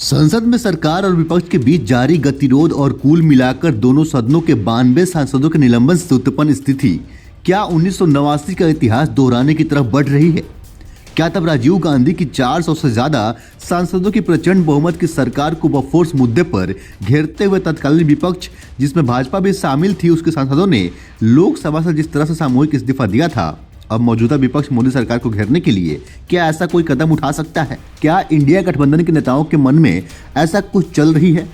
संसद में सरकार और विपक्ष के बीच जारी गतिरोध और कुल मिलाकर दोनों सदनों के 92 सांसदों के निलंबन से उत्पन्न स्थिति क्या 1989 का इतिहास दोहराने की तरफ बढ़ रही है? क्या तब राजीव गांधी की 400 से ज्यादा सांसदों की प्रचंड बहुमत की सरकार को बफोर्स मुद्दे पर घेरते हुए तत्कालीन विपक्ष, जिसमें भाजपा भी शामिल थी, उसके सांसदों ने लोकसभा से जिस तरह से सामूहिक इस्तीफा दिया था, अब मौजूदा विपक्ष मोदी सरकार को घेरने के लिए क्या ऐसा कोई कदम उठा सकता है? क्या इंडिया गठबंधन के नेताओं के मन में ऐसा कुछ चल रही है?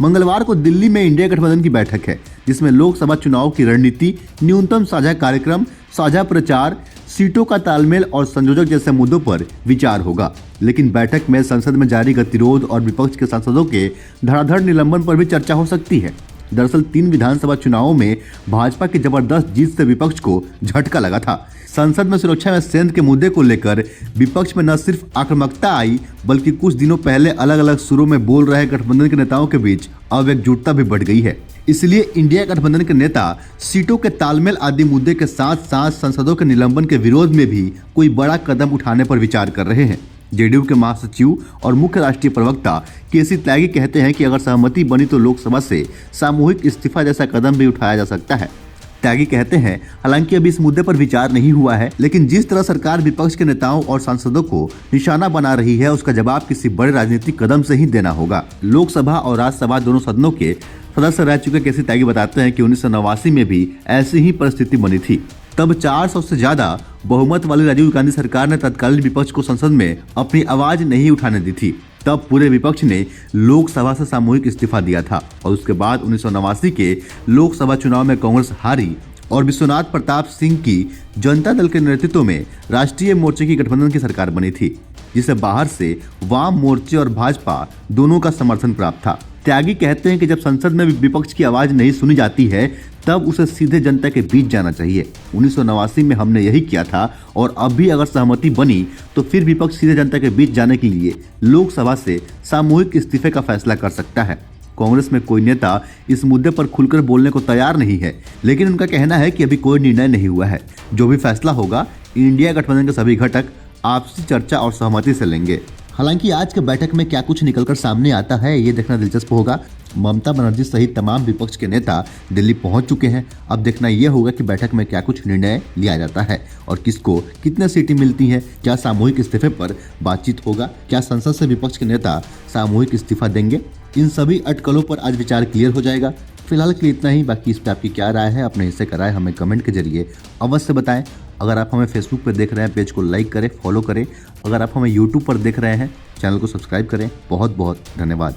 मंगलवार को दिल्ली में इंडिया गठबंधन की बैठक है, जिसमें लोकसभा चुनाव की रणनीति, न्यूनतम साझा कार्यक्रम, साझा प्रचार, सीटों का तालमेल और संयोजक जैसे मुद्दों पर विचार होगा। लेकिन बैठक में संसद में जारी गतिरोध और विपक्ष के सांसदों के धड़ाधड़ निलंबन पर भी चर्चा हो सकती है। दरअसल 3 विधानसभा चुनावों में भाजपा की जबरदस्त जीत से विपक्ष को झटका लगा था। संसद में सुरक्षा में सेंध के मुद्दे को लेकर विपक्ष में न सिर्फ आक्रामकता आई, बल्कि कुछ दिनों पहले अलग अलग सुरों में बोल रहे गठबंधन के नेताओं के बीच अब एकजुटता भी बढ़ गई है। इसलिए इंडिया गठबंधन के नेता सीटों के तालमेल आदि मुद्दे के साथ साथ सांसदों के निलंबन के विरोध में भी कोई बड़ा कदम उठाने पर विचार कर रहे हैं। जेडीयू के महासचिव और मुख्य राष्ट्रीय प्रवक्ता केसी त्यागी कहते हैं कि अगर सहमति बनी तो लोकसभा से सामूहिक इस्तीफा जैसा कदम भी उठाया जा सकता है। त्यागी कहते हैं, हालांकि अभी इस मुद्दे पर विचार नहीं हुआ है, लेकिन जिस तरह सरकार विपक्ष के नेताओं और सांसदों को निशाना बना रही है, उसका जवाब किसी बड़े राजनीतिक कदम से ही देना होगा। लोकसभा और राज्यसभा दोनों सदनों के सदस्य रह चुके केसी त्यागी बताते हैं कि 1989 में भी ऐसी ही परिस्थिति बनी थी। तब 400 से ज्यादा बहुमत वाली राजीव गांधी सरकार ने तत्कालीन विपक्ष को संसद में अपनी आवाज नहीं उठाने दी थी। तब पूरे विपक्ष ने लोकसभा से सामूहिक इस्तीफा दिया था और उसके बाद 1989 के लोकसभा चुनाव में कांग्रेस हारी और विश्वनाथ प्रताप सिंह की जनता दल के नेतृत्व में राष्ट्रीय मोर्चे की गठबंधन की सरकार बनी थी, जिसे बाहर से वाम मोर्चे और भाजपा दोनों का समर्थन प्राप्त था। त्यागी कहते हैं कि जब संसद में विपक्ष की आवाज नहीं सुनी जाती है, तब उसे सीधे जनता के बीच जाना चाहिए। 1989 में हमने यही किया था और अब भी अगर सहमति बनी तो फिर विपक्ष सीधे जनता के बीच जाने के लिए लोकसभा से सामूहिक इस्तीफे का फैसला कर सकता है। कांग्रेस में कोई नेता इस मुद्दे पर खुलकर बोलने को तैयार नहीं है, लेकिन उनका कहना है कि अभी कोई निर्णय नहीं हुआ है। जो भी फैसला होगा, इंडिया गठबंधन के सभी घटक आपसी चर्चा और सहमति से लेंगे। हालांकि आज के बैठक में क्या कुछ निकलकर सामने आता है, ये देखना दिलचस्प होगा। ममता बनर्जी सहित तमाम विपक्ष के नेता दिल्ली पहुंच चुके हैं। अब देखना यह होगा कि बैठक में क्या कुछ निर्णय लिया जाता है और किसको कितने सीटें मिलती हैं। क्या सामूहिक इस्तीफे पर बातचीत होगा? क्या संसद से विपक्ष के नेता सामूहिक इस्तीफा देंगे? इन सभी अटकलों पर आज विचार क्लियर हो जाएगा। फिलहाल के लिए इतना ही। बाकी इस पर आपकी क्या राय है, अपने हिस्से का राय हमें कमेंट के जरिए अवश्य बताएं। अगर आप हमें फेसबुक पर देख रहे हैं, पेज को लाइक करें, फॉलो करें। अगर आप हमें यूट्यूब पर देख रहे हैं, चैनल को सब्सक्राइब करें। बहुत बहुत धन्यवाद।